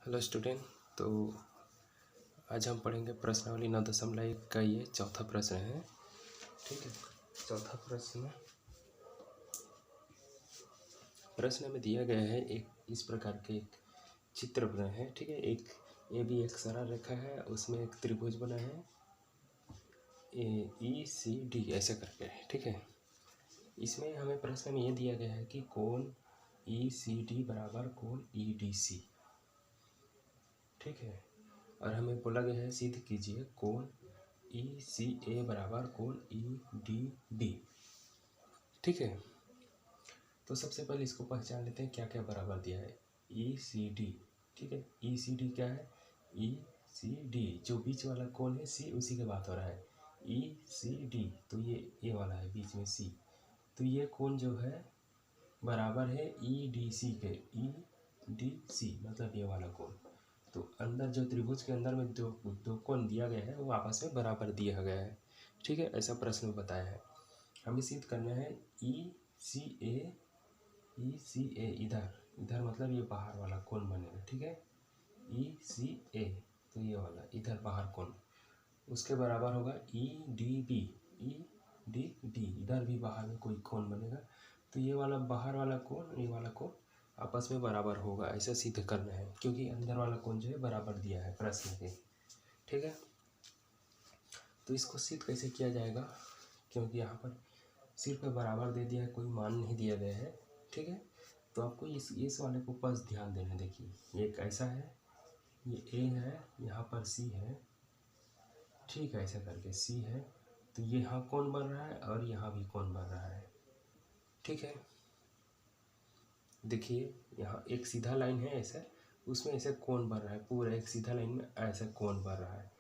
Hello student. तो आज हम पढ़ेंगे प्रश्नावली 9.1 का ये चौथा प्रश्न है। ठीक है, चौथा प्रश्न में दिया गया है एक इस प्रकार के एक चित्र बना है। ठीक है, एक ये भी एक सरल रेखा है, उसमें एक त्रिभुज बना है AECD ऐसे करके। ठीक है, इसमें हमें प्रश्न में ये दिया गया है कि कोण ECD बराबर कोण EDC। ठीक है, और हमें बोला गया है सिद्ध कीजिए कोण ECA बराबर कोण EDB। ठीक है, तो सबसे पहले इसको पहचान लेते हैं क्या क्या बराबर दिया है। ECD, ठीक है, ECD क्या है? ECD जो बीच वाला कोण है C, उसी के बात हो रहा है। ECD तो ये वाला है बीच में C, तो ये कोण जो है बराबर है EDC के। EDC मतलब ये वाला कोण। तो अंदर जो त्रिभुज के अंदर में दो कोण दिया गया है वो आपस में बराबर दिया गया है। ठीक है, ऐसा प्रश्न में बताया है। हमें सिद्ध करना है ECA इधर मतलब ये बाहर वाला कोण बनेगा। ठीक है, ECA तो ये वाला इधर बाहर कोण, उसके बराबर होगा EDB इधर भी बाहर में कोई कोण बनेगा, तो ये वाला बाहर वाला कोण ये वाला कोण आपस में बराबर होगा, ऐसा सिद्ध करना है क्योंकि अंदर वाला कोण जो है बराबर दिया है प्रश्न के। ठीक है, तो इसको सिद्ध कैसे किया जाएगा, क्योंकि यहाँ पर सिर्फ बराबर दे दिया है, कोई मान नहीं दिया गया है। ठीक है, तो आपको इस वाले को बस ध्यान देना। देखिए ये एक ऐसा है, ये A है, यहाँ पर C है। ठीक है, ऐसा करके C है, तो ये यहाँ कोण बन रहा है और यहाँ भी कोण बन रहा है। ठीक है, देखिए यहाँ एक सीधा लाइन है ऐसा, उसमें ऐसे कोण बन रहा है, पूरा एक सीधा लाइन में ऐसा कोण बन रहा है,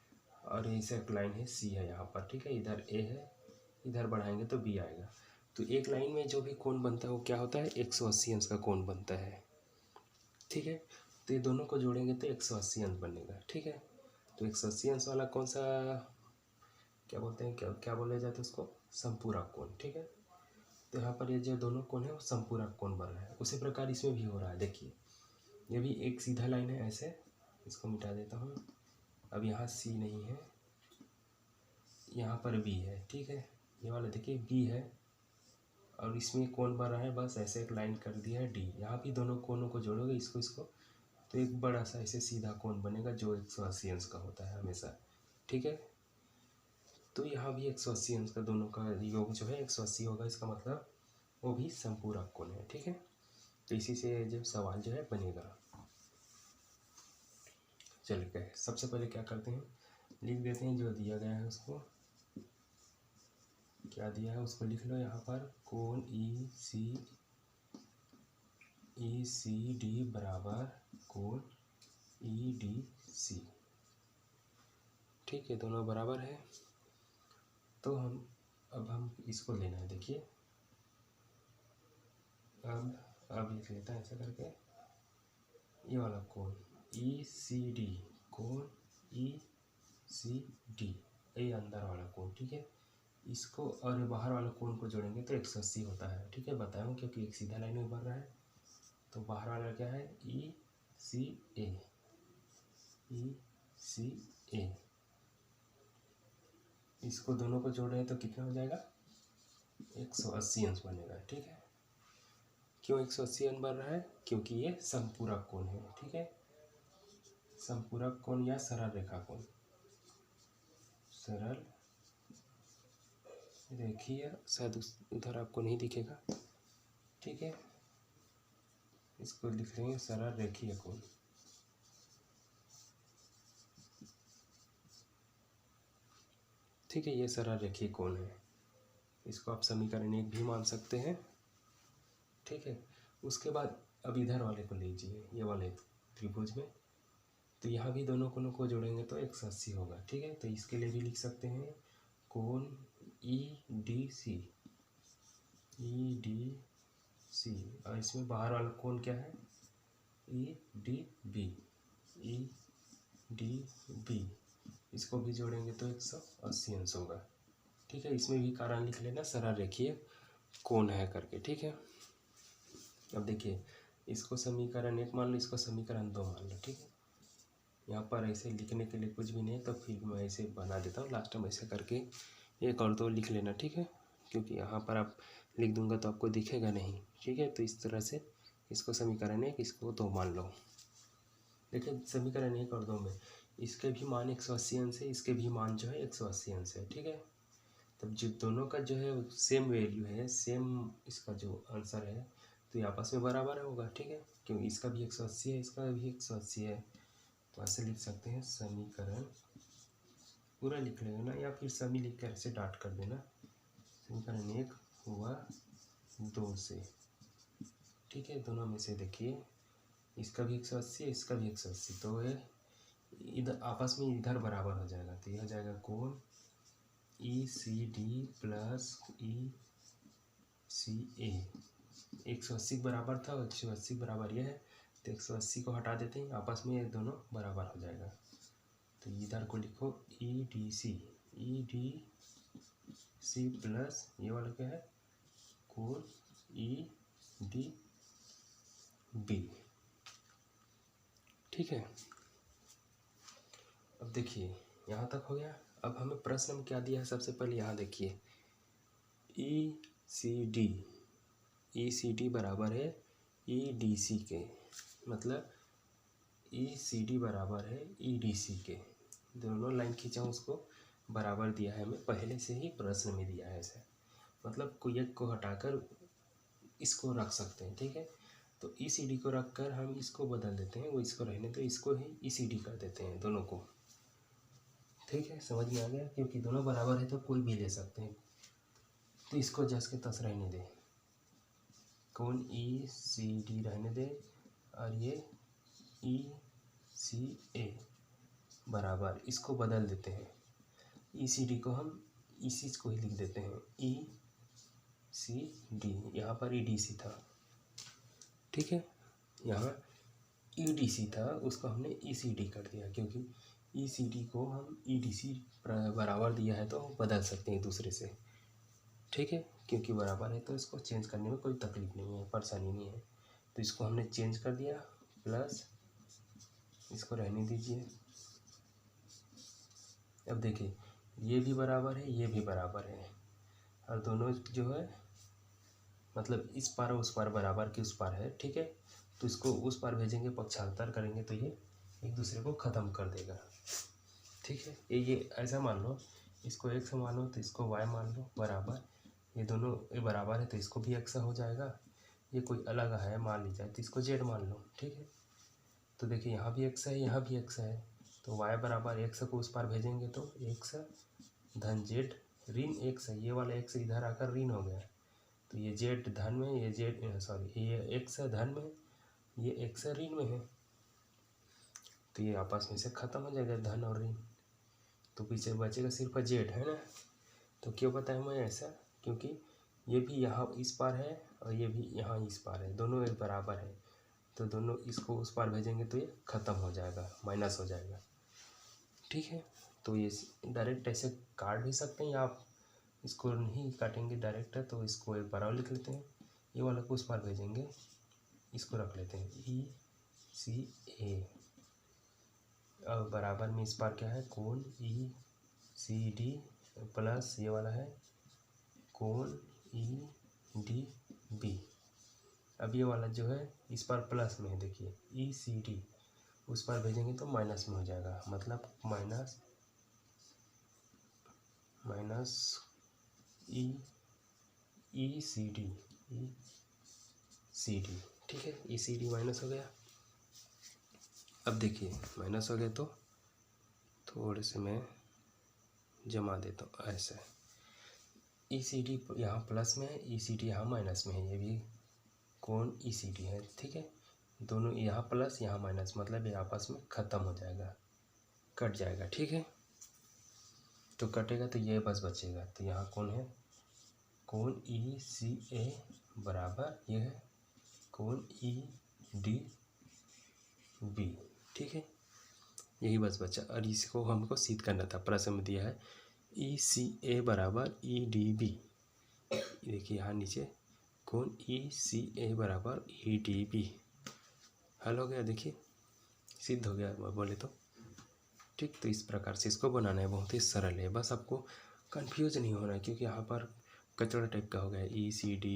और ऐसे एक लाइन है C है यहाँ पर। ठीक है, इधर A है, इधर बढ़ाएंगे तो B आएगा। तो एक लाइन में जो भी कोण बनता है वो क्या होता है? 180 अंश का कोण बनता है। ठीक है, तो ये दोनों को जोड़ेंगे तो 180 अंश बनेगा। ठीक है, तो 180 अंश वाला कौन सा क्या बोलते हैं, क्या बोला जाता है उसको? समपूरक कोण। ठीक है, तो यहाँ पर ये जो दोनों कोण है वो समपूरक कोण बन रहा है। उसी प्रकार इसमें भी हो रहा है। देखिए ये भी एक सीधा लाइन है ऐसे, इसको मिटा देता हूँ। अब यहाँ C नहीं है, यहाँ पर B है। ठीक है, ये वाला देखिए B है और इसमें कोण बन रहा है, बस ऐसे एक लाइन कर दिया है D। यहाँ भी दोनों कोणों को जोड़ोगे इसको तो एक बड़ा सा ऐसे सीधा कोण बनेगा जो 180 अंश का होता है हमेशा। ठीक है, तो यहाँ भी 180 अंश का दोनों का योग जो है 180 होगा, इसका मतलब वो भी समपूरक कोण है। ठीक है, तो इसी से जो सवाल जो है बनेगा। चलिए सबसे पहले क्या करते हैं, लिख देते हैं जो दिया गया है उसको। क्या दिया है उसको लिख लो यहाँ पर, कोण ECD बराबर कोण EDC। ठीक है, दोनों बराबर है, तो अब हम इसको लेना है। देखिए अब लिख लेता है ऐसा करके, ये वाला कोण ECD, कोण ECD ये अंदर वाला कोण। ठीक है, इसको और बाहर वाला कोण को जोड़ेंगे तो 180 होता है। ठीक है, बताया हूँ क्योंकि एक सीधा लाइन में बन रहा है, तो बाहर वाला क्या है? ECA इसको दोनों को जोड़ रहे हैं तो कितना हो जाएगा? 180 अंश बनेगा। ठीक है, क्यों 180 अंश बन रहा है? क्योंकि ये समपूरक कोण है। ठीक है, समपूरक कोण या सरल रेखा कोण, सरल रेखीय, शायद उधर आपको नहीं दिखेगा। ठीक है, इसको लिख लेंगे सरल रेखीय कोण। ठीक है, ये सरल रेखीय कोण है, इसको आप समीकरण 1 भी मान सकते हैं। ठीक है, उसके बाद अब इधर वाले को लीजिए, ये वाले त्रिभुज में, तो यहाँ भी दोनों कोणों को जोड़ेंगे तो 180 होगा। ठीक है, तो इसके लिए भी लिख सकते हैं कोण EDC और इसमें बाहर वाला कोण क्या है? EDB इसको भी जोड़ेंगे तो 180 अंश होगा। ठीक है, इसमें भी कारण लिख लेना, सरल रेखीय कोण है करके। ठीक है, अब देखिए इसको समीकरण 1 मान लो, इसको समीकरण 2 मान लो। ठीक है, यहाँ पर ऐसे लिखने के लिए कुछ भी नहीं है, तो फिर मैं ऐसे बना देता हूँ। लास्ट में ऐसे करके एक और दो लिख लेना, ठीक है, क्योंकि यहाँ पर आप लिख दूंगा तो आपको दिखेगा नहीं, ठीक है। तो इस तरह से इसको समीकरण 1, इसको 2 मान लो। देखिए समीकरण 1 और 2 में इसके भी मान 180 अंश है, इसके भी मान जो है 180 अंश है, ठीक है। तब जो दोनों का जो है सेम वैल्यू है, सेम इसका जो आंसर है, तो ये आपस में बराबर होगा, ठीक है, क्योंकि इसका भी 180 है, इसका भी 180 है। तो ऐसे लिख सकते हैं समीकरण, पूरा लिख लेना ना, या फिर सभी लिख कर ऐसे डॉट कर देना। समीकरण 1 हुआ 2 से, ठीक है। दोनों में से देखिए इसका भी 180 है, इसका भी 180, तो ये इधर आपस में इधर बराबर हो जाएगा। तो यह हो जाएगा कोण ECD प्लस ECA 180 बराबर था, 180 बराबर यह है, तो 180 को हटा देते हैं, आपस में ये दोनों बराबर हो जाएगा। तो इधर को लिखो EDC प्लस ये वाला क्या है कोण EDB, ठीक है। अब देखिए यहाँ तक हो गया। अब हमें प्रश्न में क्या दिया है, सबसे पहले यहाँ देखिए ECD बराबर है EDC के, मतलब ECD बराबर है EDC के, दोनों लाइन खींचा उसको बराबर दिया है, हमें पहले से ही प्रश्न में दिया है ऐसे, मतलब कोई एक को हटाकर इसको रख सकते हैं, ठीक है। तो ECD को रख कर हम इसको बदल देते हैं, वो इसको रहने तो इसको ही ECD कर देते हैं दोनों को, ठीक है। समझ में आ गया, क्योंकि दोनों बराबर है तो कोई भी ले सकते हैं। तो इसको जस के तस रहने दे, कोण ECD रहने दे, और ये ECA बराबर, इसको बदल देते हैं, ECD को हम इसी को ही लिख देते हैं ECD, यहाँ पर EDC था, ठीक है। यहाँ EDC था, उसको हमने ECD कर दिया, क्योंकि ECD को हम EDC बराबर दिया है तो बदल सकते हैं दूसरे से, ठीक है, क्योंकि बराबर है तो इसको चेंज करने में कोई तकलीफ नहीं है, परेशानी नहीं है। तो इसको हमने चेंज कर दिया, प्लस इसको रहने दीजिए। अब देखिए ये भी बराबर है, ये भी बराबर है, और दोनों जो है मतलब इस पार उस पार बराबर की उस पार है, ठीक है। तो इसको उस पार भेजेंगे, पक्षांतर करेंगे तो ये एक दूसरे को ख़त्म कर देगा, ठीक है। ये ऐसा मान लो, इसको x मान लो तो इसको y मान लो बराबर, ये दोनों ये बराबर है तो इसको भी x हो जाएगा। ये कोई अलग है मान लीजिए तो इसको z मान लो, ठीक है। तो देखिए यहाँ भी x है, यहाँ भी x है, तो y बराबर x को उस पार भेजेंगे तो x धन z ऋण x है, ये वाला x इधर आकर ऋण हो गया, तो ये z धन में, ये ये x धन में, ये x ऋण में है, तो ये आपस में से ख़त्म हो जाएगा धन और ऋण, तो पीछे बचेगा सिर्फ z, है ना। तो क्यों बताया मैं ऐसा, क्योंकि ये भी यहाँ इस पार है और ये भी यहाँ इस पार है, दोनों एक बराबर है, तो दोनों इसको उस पार भेजेंगे तो ये ख़त्म हो जाएगा, माइनस हो जाएगा, ठीक है। तो ये डायरेक्ट ऐसे काट भी सकते हैं, या आप इसको नहीं काटेंगे डायरेक्ट है तो इसको एक बराबर लिख लेते हैं, ये वाला को उस पार भेजेंगे, इसको रख लेते हैं ECA, और बराबर में इस पार क्या है कोण ECD प्लस ये वाला है कोण EDB। अब ये वाला जो है इस पार प्लस में है, देखिए ECD उस पार भेजेंगे तो माइनस में हो जाएगा, मतलब माइनस ECD, ठीक है, ECD माइनस हो गया। अब देखिए माइनस हो गया तो थोड़े से मैं जमा देता हूँ ऐसे, ECD यहाँ प्लस में है, ECD यहाँ माइनस में है, ये भी कोण ECD है, ठीक है। दोनों यहाँ प्लस यहाँ माइनस, मतलब ये आपस में ख़त्म हो जाएगा, कट जाएगा, ठीक है। तो कटेगा तो ये बस बचेगा, तो यहाँ कौन है कोण ECA बराबर ये है कोण EDB, ठीक है। यही बस बचा, और इसको हमको सिद्ध करना था, प्रश्न में दिया है ECA बराबर EDB, देखिए यहाँ नीचे कोण ECA बराबर EDB, हल हो गया, देखिए सिद्ध हो गया बोले तो। ठीक, तो इस प्रकार से इसको बनाना है, बहुत ही सरल है, बस आपको कंफ्यूज नहीं होना है क्योंकि यहाँ पर कचड़ा टाइप का हो गया ECD,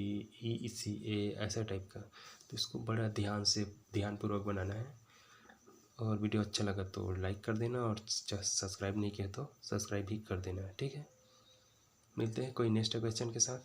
ECA ऐसा टाइप का, तो इसको बड़ा ध्यान से ध्यानपूर्वक बनाना है। और वीडियो अच्छा लगा तो लाइक कर देना और सब्सक्राइब नहीं किया तो सब्सक्राइब भी कर देना, ठीक है। मिलते हैं कोई नेक्स्ट क्वेश्चन के साथ।